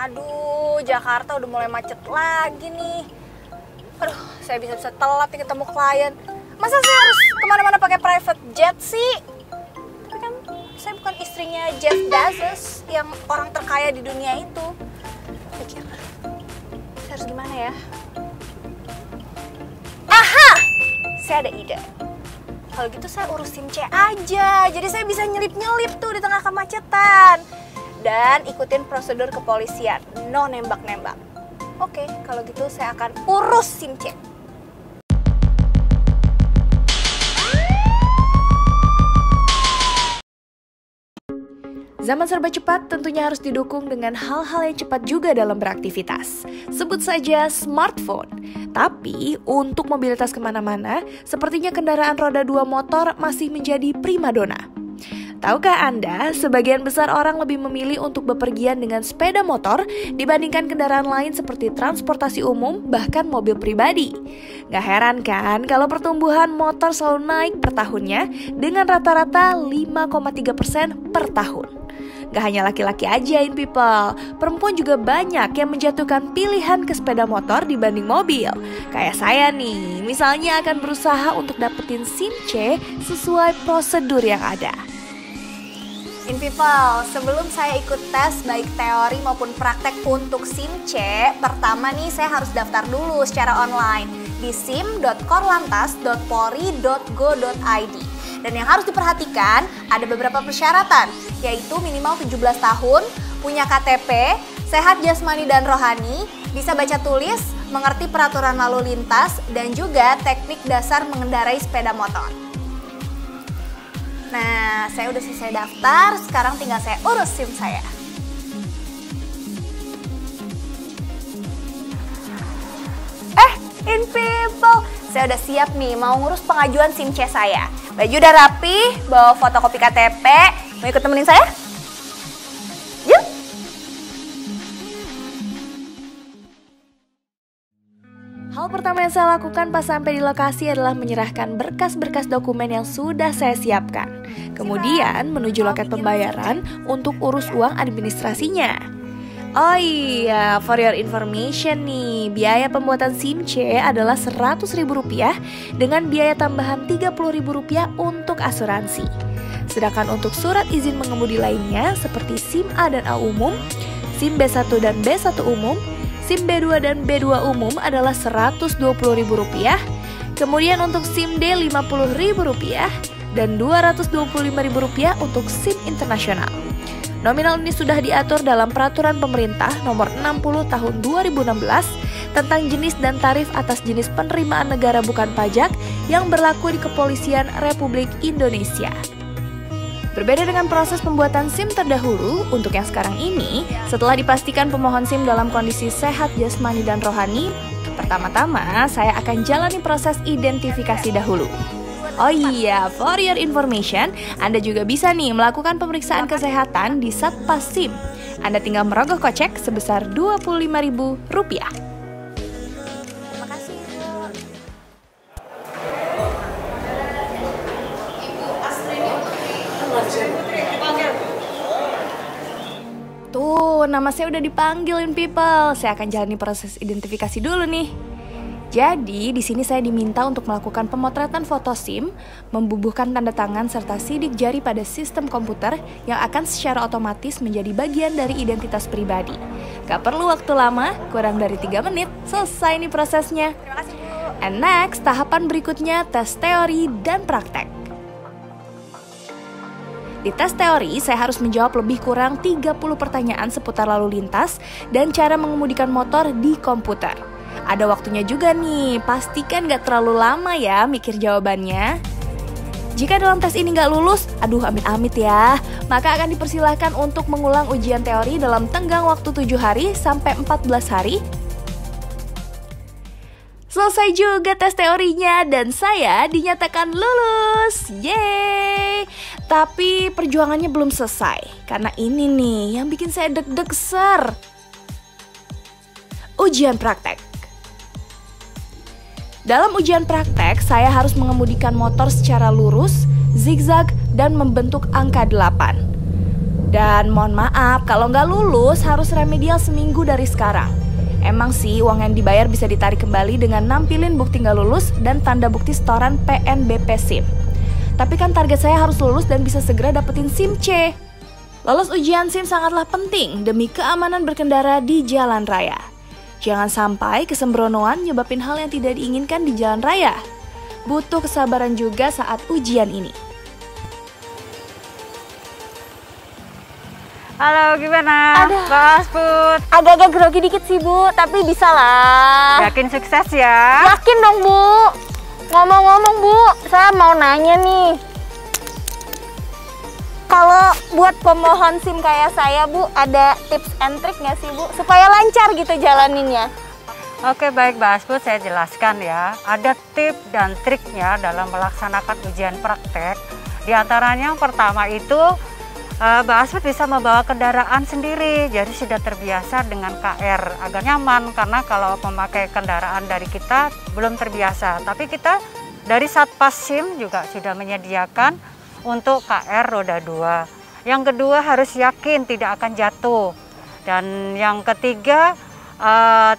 Aduh, Jakarta udah mulai macet lagi nih. Aduh, saya bisa telat nih ketemu klien. Masa saya harus kemana-mana pakai private jet sih? Tapi kan saya bukan istrinya Jeff Bezos yang orang terkaya di dunia itu. Pikir, saya harus gimana ya? Aha! Saya ada ide. Kalau gitu saya urus SIM C aja. Jadi saya bisa nyelip-nyelip tuh di tengah kemacetan. Dan ikutin prosedur kepolisian, no nembak-nembak. Oke, kalau gitu saya akan urus SIM C. Zaman serba cepat tentunya harus didukung dengan hal-hal yang cepat juga dalam beraktivitas. Sebut saja smartphone. Tapi untuk mobilitas kemana-mana, sepertinya kendaraan roda 2 motor masih menjadi primadona. Tahukah Anda, sebagian besar orang lebih memilih untuk bepergian dengan sepeda motor dibandingkan kendaraan lain seperti transportasi umum, bahkan mobil pribadi. Gak heran kan kalau pertumbuhan motor selalu naik per tahunnya dengan rata-rata 5,3% per tahun. Gak hanya laki-laki aja in people, perempuan juga banyak yang menjatuhkan pilihan ke sepeda motor dibanding mobil. Kayak saya nih, misalnya akan berusaha untuk dapetin SIM C sesuai prosedur yang ada. In people, sebelum saya ikut tes baik teori maupun praktek untuk SIM C, pertama nih saya harus daftar dulu secara online di sim.korlantas.polri.go.id. Dan yang harus diperhatikan ada beberapa persyaratan, yaitu minimal 17 tahun, punya KTP, sehat jasmani dan rohani, bisa baca tulis, mengerti peraturan lalu lintas, dan juga teknik dasar mengendarai sepeda motor. Nah, saya udah selesai daftar, sekarang tinggal saya urus SIM saya. In people, saya udah siap nih mau ngurus pengajuan SIM C saya. Baju udah rapi, bawa fotokopi KTP, mau ikut temenin saya? Yuk! Hal pertama yang saya lakukan pas sampai di lokasi adalah menyerahkan berkas-berkas dokumen yang sudah saya siapkan. Kemudian menuju loket pembayaran untuk urus uang administrasinya. Oh iya, for your information nih, biaya pembuatan SIM C adalah Rp100.000 dengan biaya tambahan Rp30.000 untuk asuransi. Sedangkan untuk surat izin mengemudi lainnya seperti SIM A dan A umum, SIM B1 dan B1 umum, SIM B2 dan B2 umum adalah Rp120.000, kemudian untuk SIM D Rp50.000 dan Rp225.000 untuk SIM internasional. Nominal ini sudah diatur dalam Peraturan Pemerintah Nomor 60 Tahun 2016 tentang jenis dan tarif atas jenis penerimaan negara bukan pajak yang berlaku di Kepolisian Republik Indonesia. Berbeda dengan proses pembuatan SIM terdahulu, untuk yang sekarang ini, setelah dipastikan pemohon SIM dalam kondisi sehat jasmani dan rohani, pertama-tama saya akan jalani proses identifikasi dahulu. Oh iya, for your information, Anda juga bisa nih melakukan pemeriksaan kesehatan di Satpas SIM. Anda tinggal merogoh kocek sebesar Rp25.000. Terima kasih, Ibu. Tuh, nama saya udah dipanggilin people. Saya akan jalani proses identifikasi dulu nih. Jadi, di sini saya diminta untuk melakukan pemotretan foto SIM, membubuhkan tanda tangan serta sidik jari pada sistem komputer yang akan secara otomatis menjadi bagian dari identitas pribadi. Gak perlu waktu lama, kurang dari 3 menit, selesai nih prosesnya. Terima kasih, Bu. And next, tahapan berikutnya tes teori dan praktek. Di tes teori, saya harus menjawab lebih kurang 30 pertanyaan seputar lalu lintas dan cara mengemudikan motor di komputer. Ada waktunya juga nih, pastikan gak terlalu lama ya mikir jawabannya. Jika dalam tes ini gak lulus, aduh amit-amit ya, maka akan dipersilahkan untuk mengulang ujian teori dalam tenggang waktu 7 hari sampai 14 hari. Selesai juga tes teorinya dan saya dinyatakan lulus. Yeay! Tapi perjuangannya belum selesai, karena ini nih yang bikin saya deg-deg ser. Ujian praktek. Dalam ujian praktek, saya harus mengemudikan motor secara lurus, zigzag, dan membentuk angka 8. Dan mohon maaf, kalau nggak lulus harus remedial seminggu dari sekarang. Emang sih uang yang dibayar bisa ditarik kembali dengan nampilin bukti nggak lulus dan tanda bukti setoran PNBP SIM. Tapi kan target saya harus lulus dan bisa segera dapetin SIM C. Lolos ujian SIM sangatlah penting demi keamanan berkendara di jalan raya. Jangan sampai kesembronoan nyebabin hal yang tidak diinginkan di jalan raya. Butuh kesabaran juga saat ujian ini. Halo, gimana? Aduh. Mbak Asput. Agak-agak grogi dikit sih Bu, tapi bisa lah. Yakin sukses ya? Yakin dong Bu. Ngomong-ngomong Bu, saya mau nanya nih. Kalau buat pemohon SIM kayak saya Bu, ada tips and trick nggak sih Bu? Supaya lancar gitu jalaninnya. Oke, baik Mbak Asput, saya jelaskan ya. Ada tips dan triknya dalam melaksanakan ujian praktek. Di antaranya yang pertama itu Mbak Asput bisa membawa kendaraan sendiri, jadi sudah terbiasa dengan KR, agar nyaman karena kalau memakai kendaraan dari kita belum terbiasa. Tapi kita dari Satpas SIM juga sudah menyediakan untuk KR roda 2. Yang kedua harus yakin tidak akan jatuh. Dan yang ketiga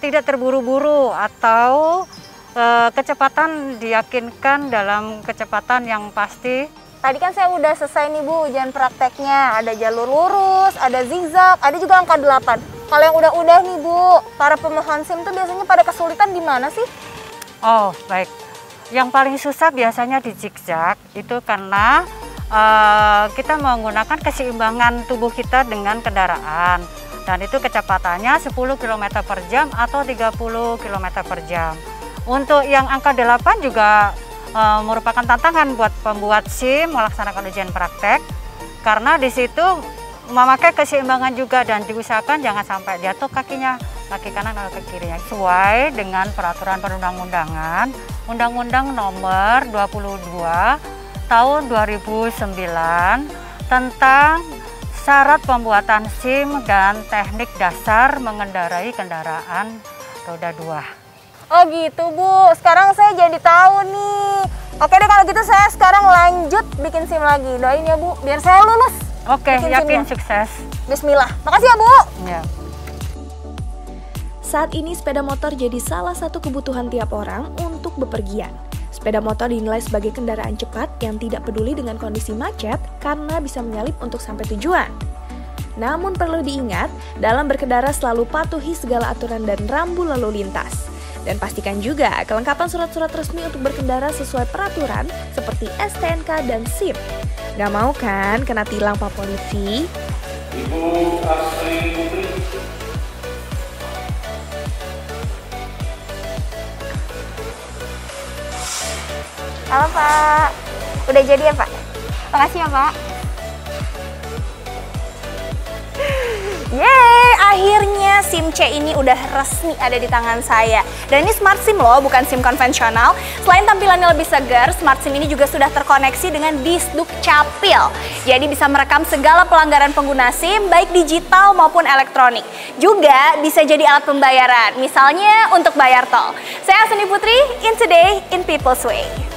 tidak terburu-buru atau kecepatan diyakinkan dalam kecepatan yang pasti. Tadi kan saya udah selesai nih Bu ujian prakteknya. Ada jalur lurus, ada zigzag, ada juga angka 8. Kalau yang udah nih Bu, para pemohon SIM tuh biasanya pada kesulitan di mana sih? Oh, baik. Yang paling susah biasanya di zigzag itu karena kita menggunakan keseimbangan tubuh kita dengan kendaraan. Dan itu kecepatannya 10 km per jam atau 30 km per jam. Untuk yang angka 8 juga merupakan tantangan buat pembuat SIM melaksanakan ujian praktek karena di situ memakai keseimbangan juga dan diusahakan jangan sampai jatuh kakinya, kaki kanan atau kaki kirinya, sesuai dengan peraturan perundang-undangan Undang-Undang Nomor 22 Tahun 2009 tentang syarat pembuatan SIM dan teknik dasar mengendarai kendaraan roda 2. Oh gitu Bu, sekarang saya jadi tahu nih. Oke deh kalau gitu saya sekarang lanjut bikin SIM lagi. Doain ya Bu, biar saya lulus. Oke, bikin yakin SIM-nya. sukses. Bismillah, makasih ya Bu. Ya. Saat ini sepeda motor jadi salah satu kebutuhan tiap orang untuk bepergian. Sepeda motor dinilai sebagai kendaraan cepat yang tidak peduli dengan kondisi macet karena bisa menyalip untuk sampai tujuan. Namun perlu diingat, dalam berkendara selalu patuhi segala aturan dan rambu lalu lintas. Dan pastikan juga kelengkapan surat-surat resmi untuk berkendara sesuai peraturan seperti STNK dan SIM. Gak mau kan kena tilang Pak Polisi? Ibu Asri Putri. Halo Pak, udah jadi ya Pak? Makasih ya Pak. Yeay, akhirnya SIM C ini udah resmi ada di tangan saya. Dan ini smart SIM loh, bukan SIM konvensional. Selain tampilannya lebih segar, smart SIM ini juga sudah terkoneksi dengan Disduk Capil. Jadi bisa merekam segala pelanggaran pengguna SIM, baik digital maupun elektronik. Juga bisa jadi alat pembayaran, misalnya untuk bayar tol. Saya Asni Putri, in Today in People's Way.